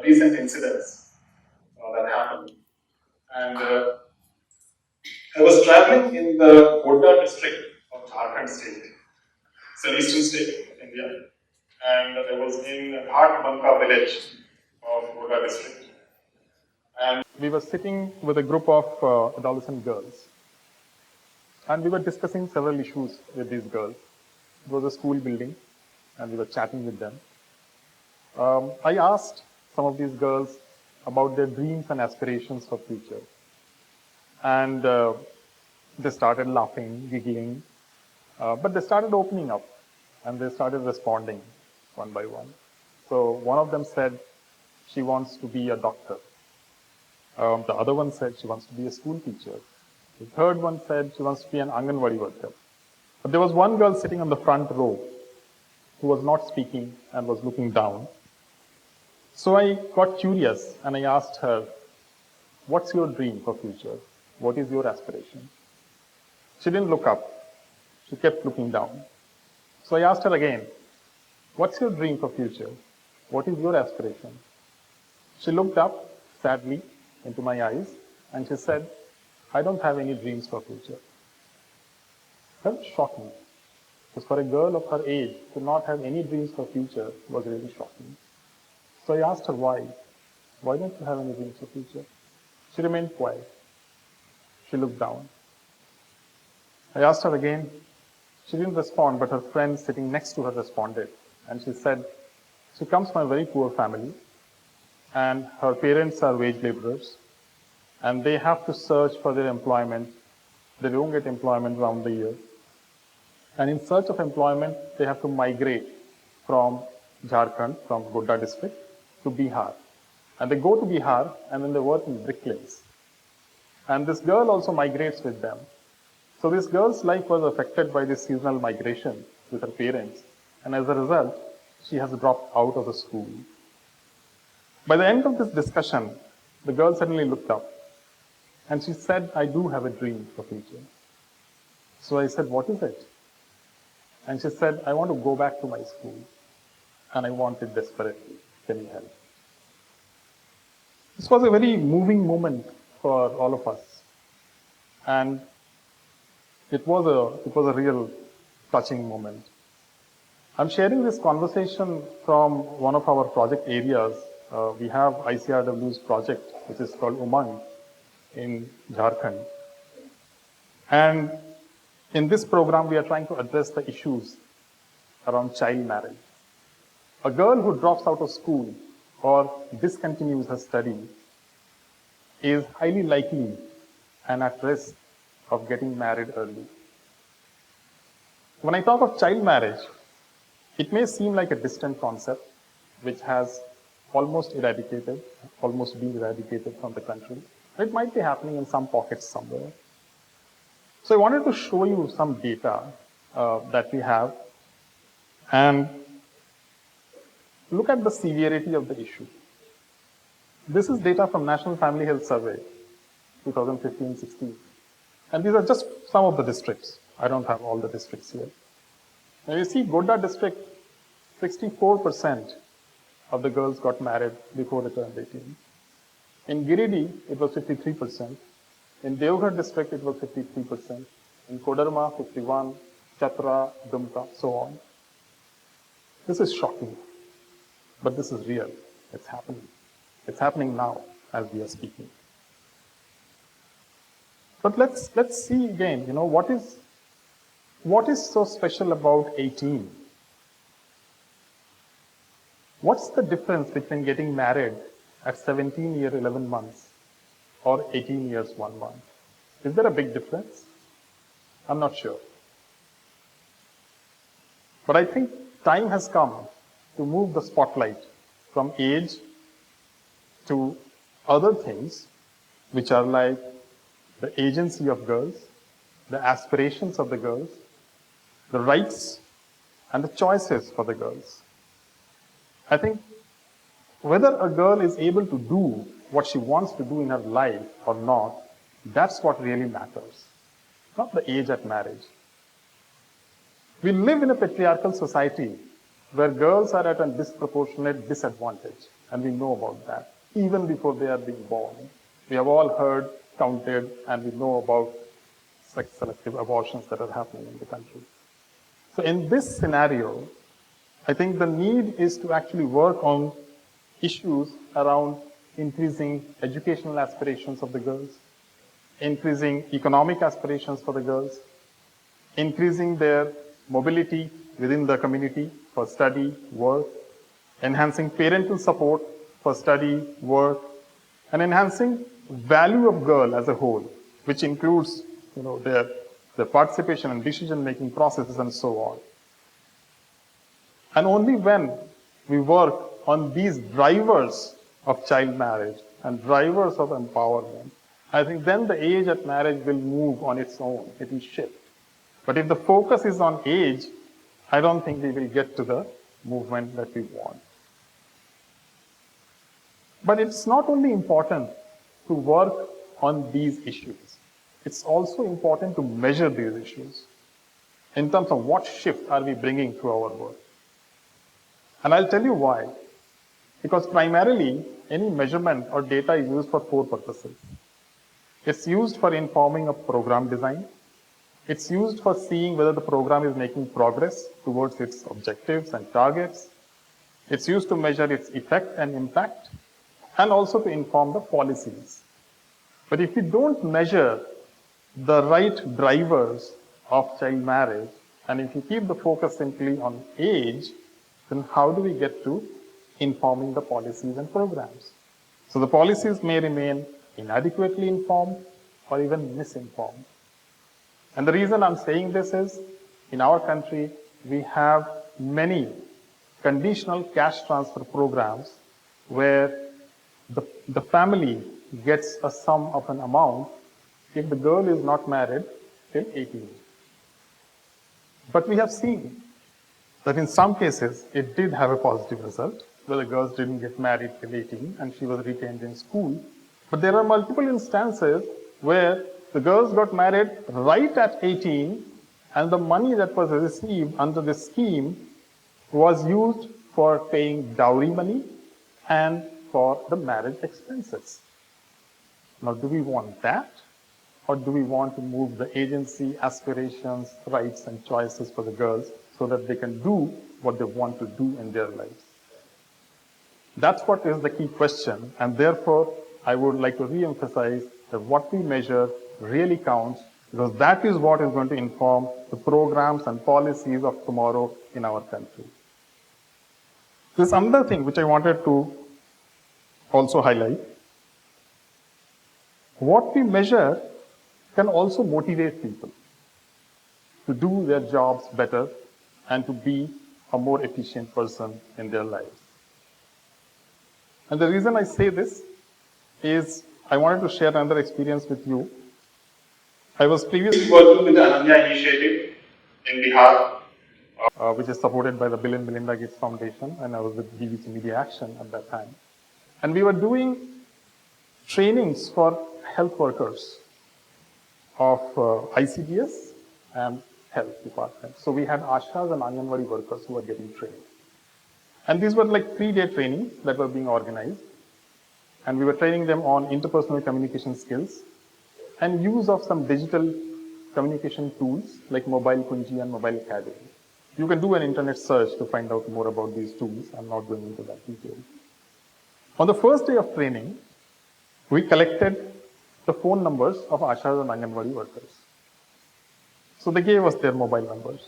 recent incidents that happened. And I was traveling in the Godda district of Jharkhand state. It's an eastern state of India. And I was in Ghatbanka village of Godda district. And we were sitting with a group of adolescent girls. And we were discussing several issues with these girls. It was a school building, and we were chatting with them. I asked some of these girls about their dreams and aspirations for future. And they started laughing, giggling, but they started opening up, and they started responding one by one. So one of them said she wants to be a doctor. The other one said she wants to be a school teacher. The third one said she wants to be an Anganwadi worker. But there was one girl sitting on the front row who was not speaking and was looking down. So I got curious and I asked her, what's your dream for future? What is your aspiration? She didn't look up. She kept looking down. So I asked her again, what's your dream for future? What is your aspiration? She looked up sadly into my eyes and she said, I don't have any dreams for future. That shocked me. Because for a girl of her age to not have any dreams for future was really shocking. So I asked her why. Why don't you have any dreams for future? She remained quiet. She looked down. I asked her again. She didn't respond, but her friend sitting next to her responded. And she said, she comes from a very poor family, and her parents are wage laborers, and they have to search for their employment. They don't get employment around the year. And in search of employment, they have to migrate from Jharkhand, from Godda district, to Bihar. And they go to Bihar, and then they work in bricklayers. And this girl also migrates with them. So this girl's life was affected by this seasonal migration with her parents. And as a result, she has dropped out of the school. By the end of this discussion, the girl suddenly looked up. And she said, I do have a dream for future. So I said, what is it? And she said, I want to go back to my school. And I want it desperately. Can you help? This was a very moving moment for all of us. And it was a real touching moment. I'm sharing this conversation from one of our project areas. We have ICRW's project, which is called Umang in Jharkhand. And in this program, we are trying to address the issues around child marriage. A girl who drops out of school or discontinues her study is highly likely and at risk of getting married early. When I talk of child marriage, it may seem like a distant concept which has almost been eradicated from the country. It might be happening in some pockets somewhere. So I wanted to show you some data that we have and look at the severity of the issue. This is data from National Family Health Survey, 2015-16. And these are just some of the districts. I don't have all the districts here. Now you see Godda district, 64% of the girls got married before they turned 18. In Giridih, it was 53%. In Devghar district, it was 53%. In Kodarma, 51%. Chatra, Dumka, so on. This is shocking. But this is real. It's happening. It's happening now as we are speaking. But let's see again, what is so special about 18? What's the difference between getting married at 17 years, 11 months or 18 years, 1 month? Is there a big difference? I'm not sure. But I think time has come to move the spotlight from age to other things, which are like the agency of girls, the aspirations of the girls, the rights and the choices for the girls. I think whether a girl is able to do what she wants to do in her life or not, that's what really matters, not the age at marriage. We live in a patriarchal society where girls are at a disproportionate disadvantage. And we know about that. Even before they are being born, we have all heard, counted, and we know about sex-selective abortions that are happening in the country. So in this scenario, I think the need is to actually work on issues around increasing educational aspirations of the girls, increasing economic aspirations for the girls, increasing their mobility within the community for study, work, enhancing parental support for study, work, and enhancing value of girl as a whole, which includes their participation in decision-making processes and so on. And only when we work on these drivers of child marriage and drivers of empowerment, I think then the age at marriage will move on its own, it will shift. But if the focus is on age, I don't think we will get to the movement that we want. But it's not only important to work on these issues, it's also important to measure these issues in terms of what shift are we bringing to our work. And I'll tell you why. Because primarily, any measurement or data is used for 4 purposes. It's used for informing a program design. It's used for seeing whether the program is making progress towards its objectives and targets. It's used to measure its effect and impact, and also to inform the policies. But if we don't measure the right drivers of child marriage, and if you keep the focus simply on age, then how do we get to informing the policies and programs? So the policies may remain inadequately informed or even misinformed. And the reason I'm saying this is, in our country, we have many conditional cash transfer programs where the family gets a sum of an amount if the girl is not married till 18. But we have seen that in some cases, it did have a positive result, where the girls didn't get married till 18 and she was retained in school. But there are multiple instances where the girls got married right at 18 and the money that was received under this scheme was used for paying dowry money and for the marriage expenses. Now, do we want that? Or do we want to move the agency, aspirations, rights, and choices for the girls so that they can do what they want to do in their lives? That's what is the key question, and therefore, I would like to re-emphasize that what we measure really counts, because that is what is going to inform the programs and policies of tomorrow in our country. There's another thing which I wanted to also highlight. What we measure can also motivate people to do their jobs better and to be a more efficient person in their lives. And the reason I say this is I wanted to share another experience with you. I was previously working with the Ananya initiative in Bihar, which is supported by the Bill and Melinda Gates Foundation, and I was with BBC Media Action at that time. And we were doing trainings for health workers of ICDS and health department. So we had Ashas and Anyanwadi workers who were getting trained. And these were like 3-day trainings that were being organized. And we were training them on interpersonal communication skills and use of some digital communication tools like Mobile Kunji and Mobile Academy. You can do an internet search to find out more about these tools. I'm not going into that detail. On the first day of training, we collected the phone numbers of Ashas and Anyanwadi workers. So they gave us their mobile numbers.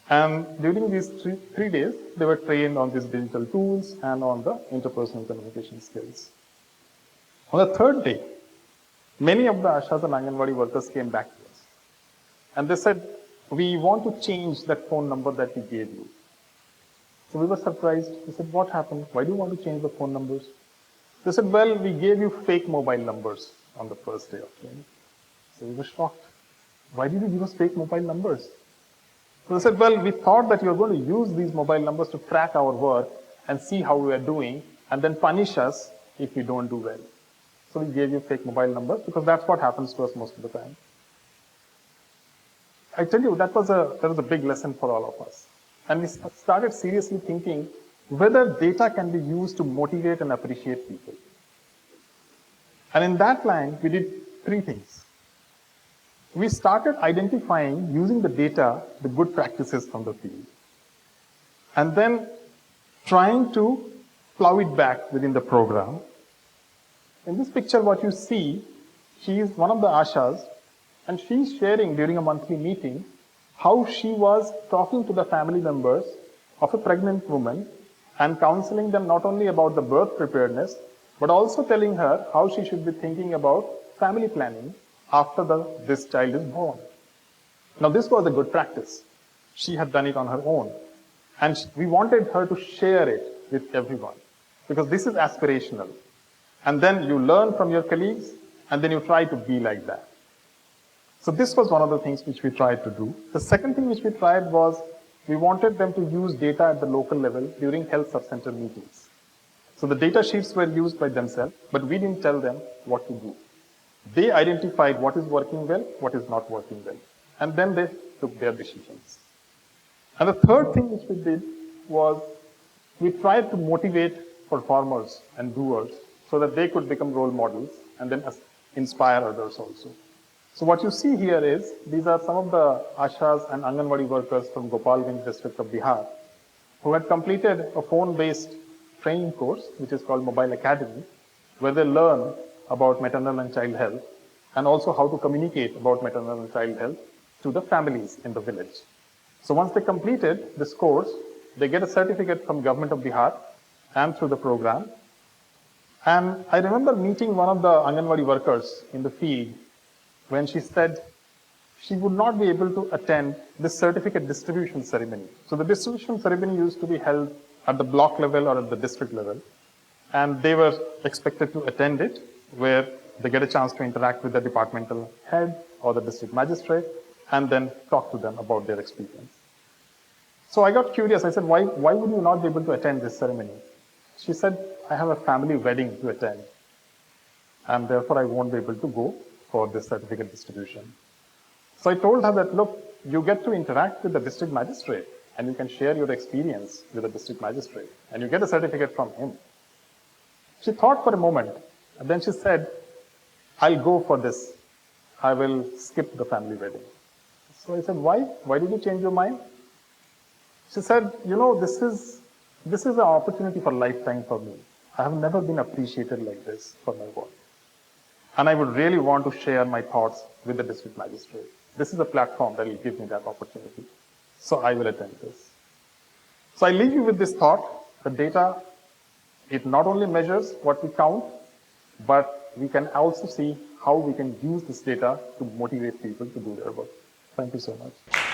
And during these three days, they were trained on these digital tools and on the interpersonal communication skills. On the third day, many of the Ashas and Anyanwadi workers came back to us. And they said, we want to change that phone number that we gave you. So we were surprised. We said, what happened? Why do you want to change the phone numbers? They said, well, we gave you fake mobile numbers on the first day of training. So we were shocked. Why did you give us fake mobile numbers? So they said, well, we thought that you were going to use these mobile numbers to track our work and see how we are doing and then punish us if we don't do well. So we gave you fake mobile numbers because that's what happens to us most of the time. I tell you, that was a big lesson for all of us. And we started seriously thinking whether data can be used to motivate and appreciate people. And in that line, we did three things. We started identifying, using the data, the good practices from the field. And then trying to plow it back within the program. In this picture, what you see, she is one of the Ashas, and she's sharing during a monthly meeting how she was talking to the family members of a pregnant woman and counseling them not only about the birth preparedness, but also telling her how she should be thinking about family planning after this child is born. Now, this was a good practice. She had done it on her own. And we wanted her to share it with everyone, because this is aspirational. And then you learn from your colleagues, and then you try to be like that. So this was one of the things which we tried to do. The second thing which we tried was, we wanted them to use data at the local level during health sub-center meetings. So the data sheets were used by themselves, but we didn't tell them what to do. They identified what is working well, what is not working well. And then they took their decisions. And the third thing which we did was, we tried to motivate performers and doers so that they could become role models and then inspire others also. So what you see here is, these are some of the Ashas and Anganwadi workers from Gopalganj district of Bihar who had completed a phone-based training course, which is called Mobile Academy, where they learn about maternal and child health, and also how to communicate about maternal and child health to the families in the village. So once they completed this course, they get a certificate from Government of Bihar and through the program. And I remember meeting one of the Anganwadi workers in the field when she said she would not be able to attend this certificate distribution ceremony. So the distribution ceremony used to be held at the block level or at the district level. And they were expected to attend it, where they get a chance to interact with the departmental head or the district magistrate, and then talk to them about their experience. So I got curious. I said, why would you not be able to attend this ceremony? She said, I have a family wedding to attend, and therefore I won't be able to go for this certificate distribution. So I told her that, look, you get to interact with the district magistrate, and you can share your experience with the district magistrate, and you get a certificate from him. She thought for a moment, and then she said, I'll go for this. I will skip the family wedding. So I said, why? Why did you change your mind? She said, this is an opportunity for lifetime for me. I have never been appreciated like this for my work. And I would really want to share my thoughts with the district magistrate. This is a platform that will give me that opportunity. So I will attend this. So I leave you with this thought. The data, it not only measures what we count, but we can also see how we can use this data to motivate people to do their work. Thank you so much.